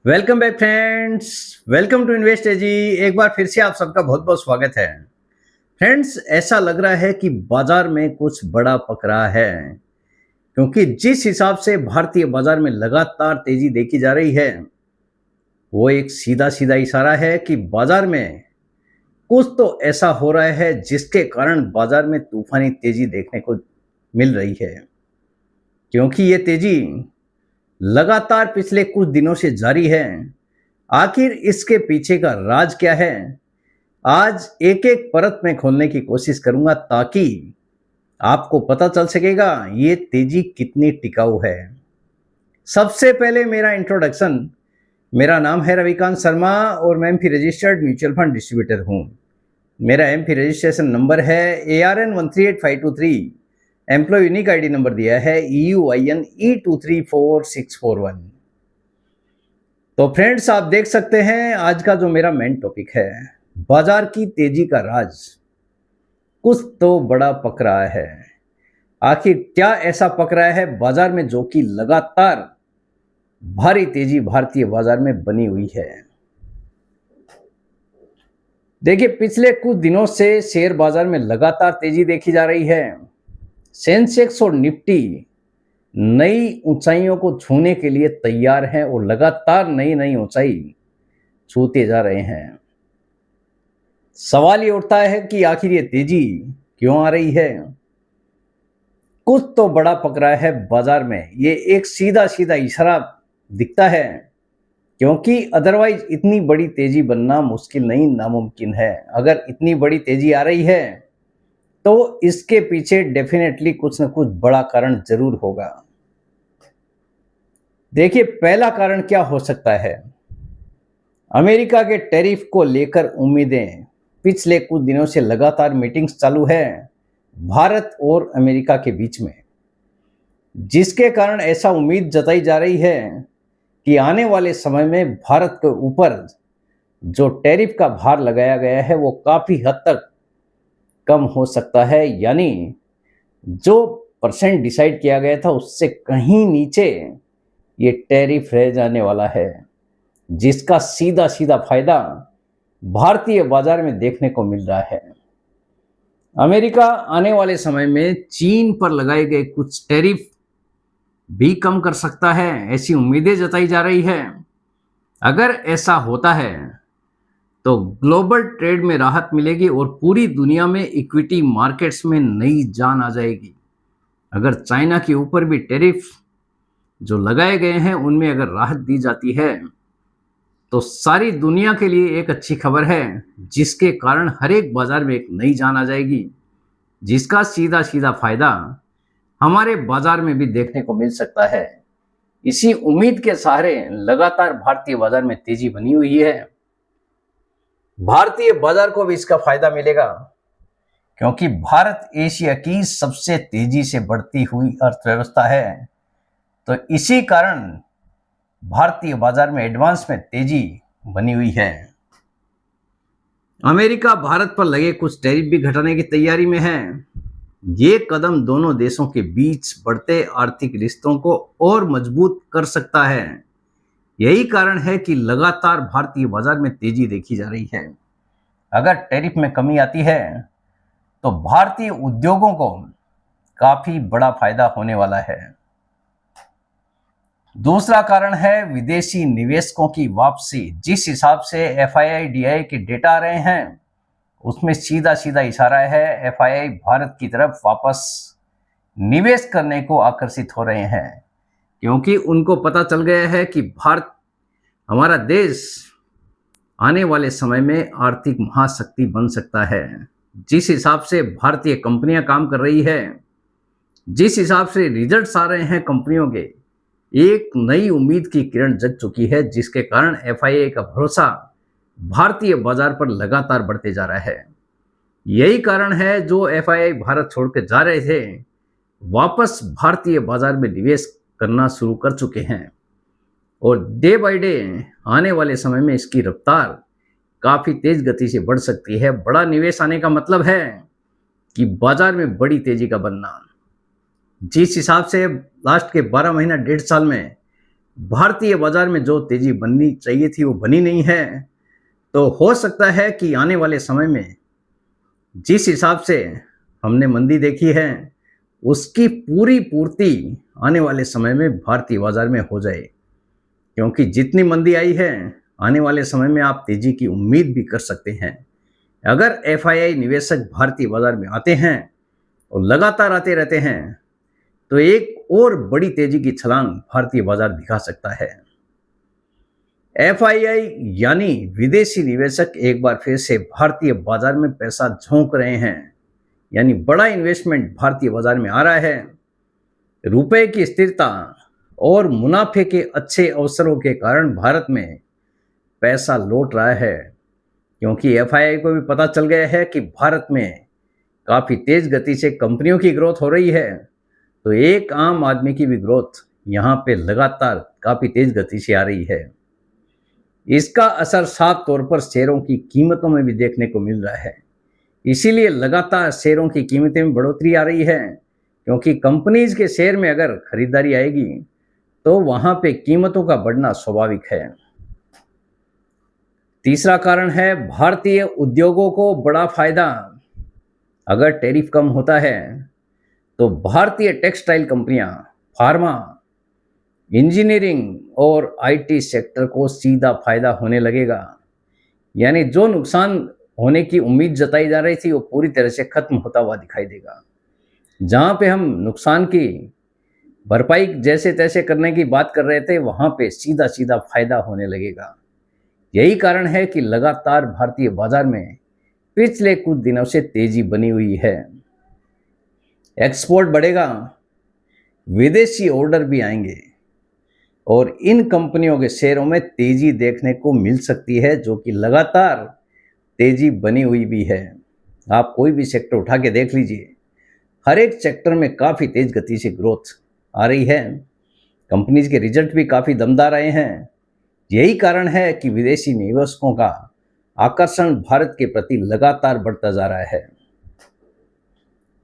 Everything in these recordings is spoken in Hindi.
Welcome back friends. Welcome to invest AG. एक बार फिर से आप सबका बहुत बहुत स्वागत है। फ्रेंड्स, ऐसा लग रहा है कि बाजार में कुछ बड़ा पक रहा है, क्योंकि जिस हिसाब से भारतीय बाजार में लगातार तेजी देखी जा रही है, वो एक सीधा सीधा इशारा है कि बाजार में कुछ तो ऐसा हो रहा है जिसके कारण बाजार में तूफानी तेजी देखने को मिल रही है। क्योंकि ये तेजी लगातार पिछले कुछ दिनों से जारी है। आखिर इसके पीछे का राज क्या है, आज एक एक परत में खोलने की कोशिश करूंगा, ताकि आपको पता चल सकेगा ये तेजी कितनी टिकाऊ है। सबसे पहले मेरा इंट्रोडक्शन। मेरा नाम है रविकांत शर्मा और मैं AMFI registered mutual fund distributor हूं। मेरा एमपी रजिस्ट्रेशन नंबर है ARN 138523। Employee unique ID number दिया है EUIN E234641। तो फ्रेंड्स, आप देख सकते हैं आज का जो मेरा मेन टॉपिक है, बाजार की तेजी का राज। कुछ तो बड़ा पक रहा है। आखिर क्या ऐसा पक रहा है बाजार में जो कि लगातार भारी तेजी भारतीय बाजार में बनी हुई है। देखिए, पिछले कुछ दिनों से शेयर बाजार में लगातार तेजी देखी जा रही है। सेंसेक्स और निफ्टी नई ऊंचाइयों को छूने के लिए तैयार हैं और लगातार नई नई ऊंचाई छूते जा रहे हैं। सवाल ये उठता है कि आखिर ये तेजी क्यों आ रही है। कुछ तो बड़ा पक रहा है बाजार में, ये एक सीधा सीधा इशारा दिखता है, क्योंकि अदरवाइज इतनी बड़ी तेजी बनना मुश्किल नहीं, नामुमकिन है। अगर इतनी बड़ी तेजी आ रही है तो इसके पीछे डेफिनेटली कुछ न कुछ बड़ा कारण जरूर होगा। देखिए, पहला कारण क्या हो सकता है। अमेरिका के टैरिफ को लेकर उम्मीदें पिछले कुछ दिनों से लगातार मीटिंग्स चालू है भारत और अमेरिका के बीच में, जिसके कारण ऐसा उम्मीद जताई जा रही है कि आने वाले समय में भारत के ऊपर जो टैरिफ का भार लगाया गया है वो काफी हद तक कम हो सकता है। यानी जो परसेंट डिसाइड किया गया था उससे कहीं नीचे ये टैरिफ रह जाने वाला है, जिसका सीधा सीधा फायदा भारतीय बाजार में देखने को मिल रहा है। अमेरिका आने वाले समय में चीन पर लगाए गए कुछ टैरिफ भी कम कर सकता है, ऐसी उम्मीदें जताई जा रही है। अगर ऐसा होता है तो ग्लोबल ट्रेड में राहत मिलेगी और पूरी दुनिया में इक्विटी मार्केट्स में नई जान आ जाएगी। अगर चाइना के ऊपर भी टैरिफ जो लगाए गए हैं उनमें अगर राहत दी जाती है तो सारी दुनिया के लिए एक अच्छी खबर है, जिसके कारण हर एक बाजार में एक नई जान आ जाएगी, जिसका सीधा सीधा फायदा हमारे बाजार में भी देखने को मिल सकता है। इसी उम्मीद के सहारे लगातार भारतीय बाजार में तेजी बनी हुई है। भारतीय बाजार को भी इसका फायदा मिलेगा, क्योंकि भारत एशिया की सबसे तेजी से बढ़ती हुई अर्थव्यवस्था है। तो इसी कारण भारतीय बाजार में एडवांस में तेजी बनी हुई है। अमेरिका भारत पर लगे कुछ टैरिफ भी घटाने की तैयारी में है। ये कदम दोनों देशों के बीच बढ़ते आर्थिक रिश्तों को और मजबूत कर सकता है। यही कारण है कि लगातार भारतीय बाजार में तेजी देखी जा रही है। अगर टैरिफ में कमी आती है तो भारतीय उद्योगों को काफी बड़ा फायदा होने वाला है। दूसरा कारण है विदेशी निवेशकों की वापसी। जिस हिसाब से FII-DI के डेटा आ रहे हैं उसमें सीधा सीधा इशारा है FII भारत की तरफ वापस निवेश करने को आकर्षित हो रहे हैं, क्योंकि उनको पता चल गया है कि भारत, हमारा देश आने वाले समय में आर्थिक महाशक्ति बन सकता है। जिस हिसाब से भारतीय कंपनियां काम कर रही है, जिस हिसाब से रिजल्ट्स आ रहे हैं कंपनियों के, एक नई उम्मीद की किरण जग चुकी है, जिसके कारण FII का भरोसा भारतीय बाजार पर लगातार बढ़ते जा रहा है। यही कारण है जो FII भारत छोड़कर जा रहे थे वापस भारतीय बाजार में निवेश करना शुरू कर चुके हैं, और डे बाय डे आने वाले समय में इसकी रफ्तार काफी तेज गति से बढ़ सकती है। बड़ा निवेश आने का मतलब है कि बाजार में बड़ी तेजी का बनना। जिस हिसाब से लास्ट के 12 महीना 1.5 साल में भारतीय बाजार में जो तेजी बननी चाहिए थी वो बनी नहीं है। तो हो सकता है कि आने वाले समय में जिस हिसाब से हमने मंदी देखी है उसकी पूरी पूर्ति आने वाले समय में भारतीय बाजार में हो जाए, क्योंकि जितनी मंदी आई है आने वाले समय में आप तेजी की उम्मीद भी कर सकते हैं। अगर एफआईआई निवेशक भारतीय बाजार में आते हैं और लगातार आते रहते हैं तो एक और बड़ी तेजी की छलांग भारतीय बाजार दिखा सकता है। एफआईआई यानी विदेशी निवेशक एक बार फिर से भारतीय बाजार में पैसा झोंक रहे हैं, यानी बड़ा इन्वेस्टमेंट भारतीय बाजार में आ रहा है। रुपए की स्थिरता और मुनाफे के अच्छे अवसरों के कारण भारत में पैसा लौट रहा है, क्योंकि एफआईआई को भी पता चल गया है कि भारत में काफ़ी तेज गति से कंपनियों की ग्रोथ हो रही है, तो एक आम आदमी की भी ग्रोथ यहाँ पे लगातार काफ़ी तेज गति से आ रही है। इसका असर साफ तौर पर शेयरों की कीमतों में भी देखने को मिल रहा है। इसीलिए लगातार शेयरों की कीमतें में बढ़ोतरी आ रही है, क्योंकि कंपनीज के शेयर में अगर खरीदारी आएगी तो वहां पे कीमतों का बढ़ना स्वाभाविक है। तीसरा कारण है भारतीय उद्योगों को बड़ा फायदा। अगर टैरिफ कम होता है तो भारतीय टेक्सटाइल कंपनियां, फार्मा, इंजीनियरिंग और आईटी सेक्टर को सीधा फायदा होने लगेगा। यानी जो नुकसान होने की उम्मीद जताई जा रही थी वो पूरी तरह से खत्म होता हुआ दिखाई देगा। जहां पे हम नुकसान की भरपाई जैसे तैसे करने की बात कर रहे थे वहां पे सीधा सीधा फायदा होने लगेगा। यही कारण है कि लगातार भारतीय बाजार में पिछले कुछ दिनों से तेजी बनी हुई है। एक्सपोर्ट बढ़ेगा, विदेशी ऑर्डर भी आएंगे और इन कंपनियों के शेयरों में तेजी देखने को मिल सकती है, जो कि लगातार तेजी बनी हुई भी है। आप कोई भी सेक्टर उठा के देख लीजिए, हर एक सेक्टर में काफ़ी तेज गति से ग्रोथ आ रही है। कंपनीज के रिजल्ट भी काफ़ी दमदार आए हैं। यही कारण है कि विदेशी निवेशकों का आकर्षण भारत के प्रति लगातार बढ़ता जा रहा है।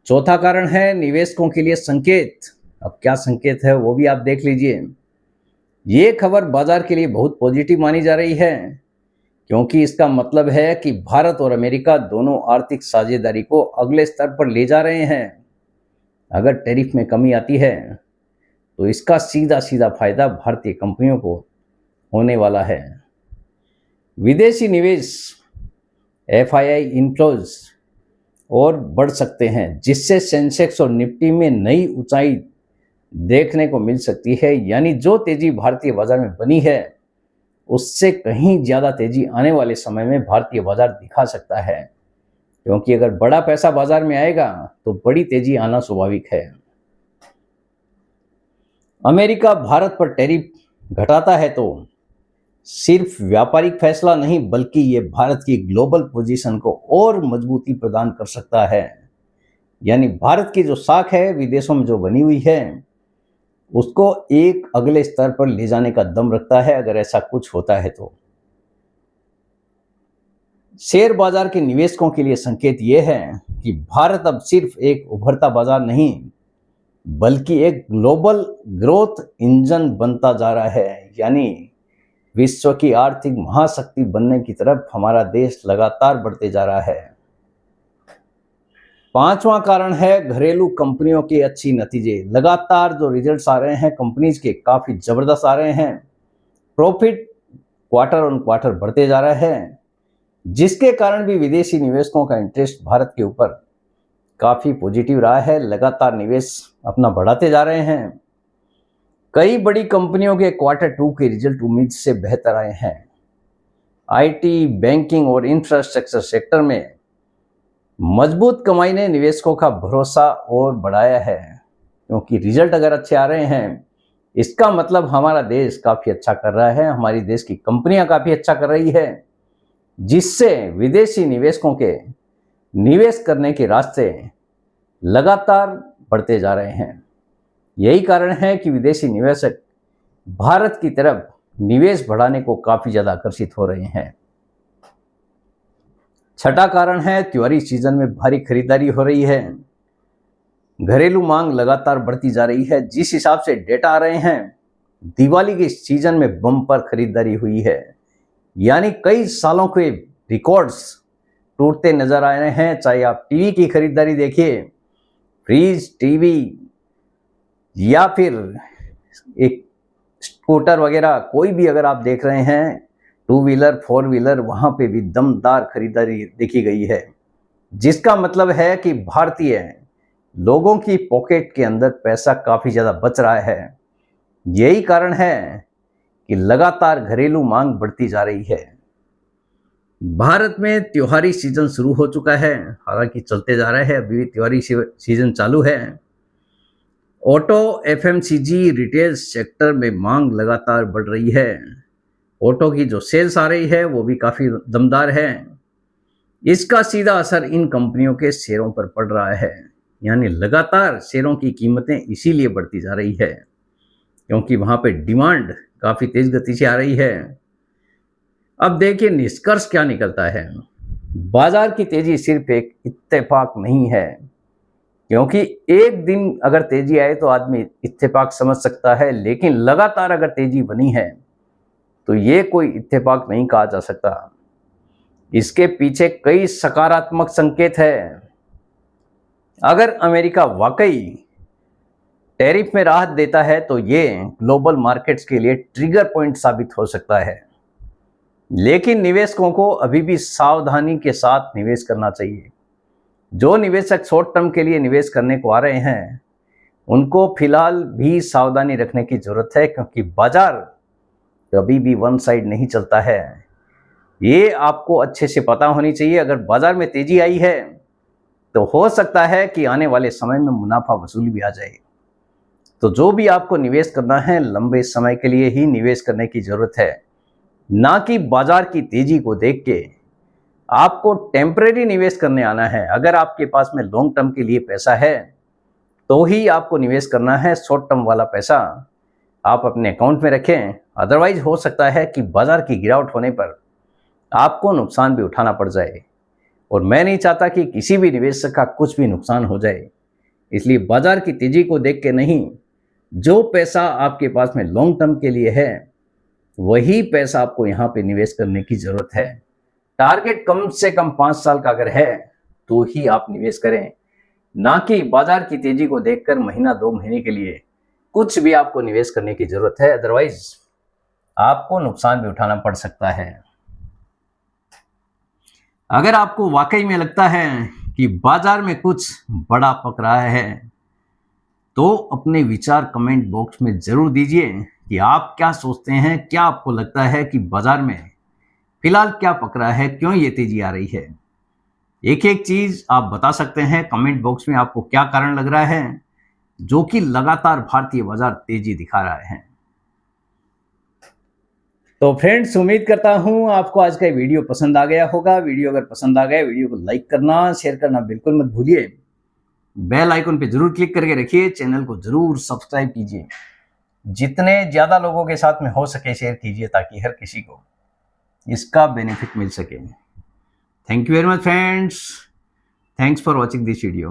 चौथा कारण है निवेशकों के लिए संकेत। अब क्या संकेत है वो भी आप देख लीजिए। ये खबर बाजार के लिए बहुत पॉजिटिव मानी जा रही है, क्योंकि इसका मतलब है कि भारत और अमेरिका दोनों आर्थिक साझेदारी को अगले स्तर पर ले जा रहे हैं। अगर टैरिफ में कमी आती है तो इसका सीधा सीधा फायदा भारतीय कंपनियों को होने वाला है। विदेशी निवेश, एफआईआई इनफ्लोज और बढ़ सकते हैं, जिससे सेंसेक्स और निफ्टी में नई ऊंचाई देखने को मिल सकती है। यानी जो तेजी भारतीय बाजार में बनी है उससे कहीं ज़्यादा तेजी आने वाले समय में भारतीय बाजार दिखा सकता है, क्योंकि अगर बड़ा पैसा बाजार में आएगा तो बड़ी तेजी आना स्वाभाविक है। अमेरिका भारत पर टैरिफ घटाता है तो सिर्फ व्यापारिक फैसला नहीं, बल्कि ये भारत की ग्लोबल पोजीशन को और मजबूती प्रदान कर सकता है। यानी भारत की जो साख है विदेशों में जो बनी हुई है उसको एक अगले स्तर पर ले जाने का दम रखता है, अगर ऐसा कुछ होता है तो। शेयर बाजार के निवेशकों के लिए संकेत यह है कि भारत अब सिर्फ एक उभरता बाजार नहीं, बल्कि एक ग्लोबल ग्रोथ इंजन बनता जा रहा है। यानी विश्व की आर्थिक महाशक्ति बनने की तरफ हमारा देश लगातार बढ़ते जा रहा है। पांचवा कारण है घरेलू कंपनियों के अच्छी नतीजे। लगातार जो रिजल्ट्स आ रहे हैं कंपनीज के काफ़ी ज़बरदस्त आ रहे हैं। प्रॉफिट क्वार्टर ऑन क्वार्टर बढ़ते जा रहा है, जिसके कारण भी विदेशी निवेशकों का इंटरेस्ट भारत के ऊपर काफ़ी पॉजिटिव रहा है। लगातार निवेश अपना बढ़ाते जा रहे हैं। कई बड़ी कंपनियों के Q2 के रिजल्ट उम्मीद से बेहतर आए हैं। आईटी, बैंकिंग और इंफ्रास्ट्रक्चर सेक्टर में मजबूत कमाई ने निवेशकों का भरोसा और बढ़ाया है, क्योंकि रिजल्ट अगर अच्छे आ रहे हैं इसका मतलब हमारा देश काफ़ी अच्छा कर रहा है, हमारी देश की कंपनियां काफ़ी अच्छा कर रही है, जिससे विदेशी निवेशकों के निवेश करने के रास्ते लगातार बढ़ते जा रहे हैं। यही कारण है कि विदेशी निवेशक भारत की तरफ निवेश बढ़ाने को काफ़ी ज़्यादा आकर्षित हो रहे हैं। छठा कारण है त्योहारी सीजन में भारी खरीदारी हो रही है। घरेलू मांग लगातार बढ़ती जा रही है। जिस हिसाब से डेटा आ रहे हैं दिवाली के सीजन में बम्पर खरीदारी हुई है, यानी कई सालों के रिकॉर्ड्स टूटते नजर आ रहे हैं। चाहे आप टीवी की खरीदारी देखिए, फ्रिज, टीवी या फिर एक स्कूटर वगैरह, कोई भी अगर आप देख रहे हैं, टू व्हीलर, फोर व्हीलर, वहां पे भी दमदार खरीदारी देखी गई है, जिसका मतलब है कि भारतीय लोगों की पॉकेट के अंदर पैसा काफी ज्यादा बच रहा है। यही कारण है कि लगातार घरेलू मांग बढ़ती जा रही है। भारत में त्योहारी सीजन शुरू हो चुका है, हालांकि चलते जा रहा है, अभी भी त्योहारी सीजन चालू है। ऑटो, एफएमसीजी, रिटेल सेक्टर में मांग लगातार बढ़ रही है। ऑटो की जो सेल्स आ रही है वो भी काफी दमदार है। इसका सीधा असर इन कंपनियों के शेयरों पर पड़ रहा है, यानी लगातार शेयरों की कीमतें इसीलिए बढ़ती जा रही है क्योंकि वहां पे डिमांड काफी तेज गति से आ रही है। अब देखिए निष्कर्ष क्या निकलता है। बाजार की तेजी सिर्फ एक इत्तेफाक नहीं है, क्योंकि एक दिन अगर तेजी आए तो आदमी इत्तेफाक समझ सकता है, लेकिन लगातार अगर तेजी बनी है तो ये कोई इत्तेफाक नहीं कहा जा सकता। इसके पीछे कई सकारात्मक संकेत है। अगर अमेरिका वाकई टैरिफ में राहत देता है तो ये ग्लोबल मार्केट्स के लिए ट्रिगर पॉइंट साबित हो सकता है, लेकिन निवेशकों को अभी भी सावधानी के साथ निवेश करना चाहिए। जो निवेशक शॉर्ट टर्म के लिए निवेश करने को आ रहे हैं उनको फिलहाल भी सावधानी रखने की जरूरत है, क्योंकि बाजार कभी भी वन साइड नहीं चलता है। ये आपको अच्छे से पता होनी चाहिए। अगर बाजार में तेजी आई है तो हो सकता है कि आने वाले समय में मुनाफा वसूली भी आ जाए। तो जो भी आपको निवेश करना है, लंबे समय के लिए ही निवेश करने की जरूरत है, ना कि बाजार की तेजी को देख के आपको टेम्परेरी निवेश करने आना है। अगर आपके पास में लॉन्ग टर्म के लिए पैसा है तो ही आपको निवेश करना है। शॉर्ट टर्म वाला पैसा आप अपने अकाउंट में रखें, अदरवाइज हो सकता है कि बाजार की गिरावट होने पर आपको नुकसान भी उठाना पड़ जाए, और मैं नहीं चाहता कि किसी भी निवेशक का कुछ भी नुकसान हो जाए। इसलिए बाजार की तेजी को देख के नहीं, जो पैसा आपके पास में लॉन्ग टर्म के लिए है वही पैसा आपको यहाँ पे निवेश करने की जरूरत है। टारगेट कम से कम 5 साल का अगर है तो ही आप निवेश करें, ना कि बाजार की तेजी को देखकर महीना 2 महीने के लिए कुछ भी आपको निवेश करने की जरूरत है, अदरवाइज आपको नुकसान भी उठाना पड़ सकता है। अगर आपको वाकई में लगता है कि बाजार में कुछ बड़ा पक रहा है तो अपने विचार कमेंट बॉक्स में जरूर दीजिए कि आप क्या सोचते हैं, क्या आपको लगता है कि बाजार में फिलहाल क्या पक रहा है, क्यों ये तेजी आ रही है। एक एक चीज आप बता सकते हैं कमेंट बॉक्स में, आपको क्या कारण लग रहा है जो कि लगातार भारतीय बाजार तेजी दिखा रहा है। तो फ्रेंड्स, उम्मीद करता हूं आपको आज का वीडियो पसंद आ गया होगा। वीडियो अगर पसंद आ गया, वीडियो को लाइक करना, शेयर करना बिल्कुल मत भूलिए। बेल आइकन पे जरूर क्लिक करके रखिए, चैनल को जरूर सब्सक्राइब कीजिए। जितने ज्यादा लोगों के साथ में हो सके शेयर कीजिए, ताकि हर किसी को इसका बेनिफिट मिल सके। Thank you very much friends, thanks for watching this video.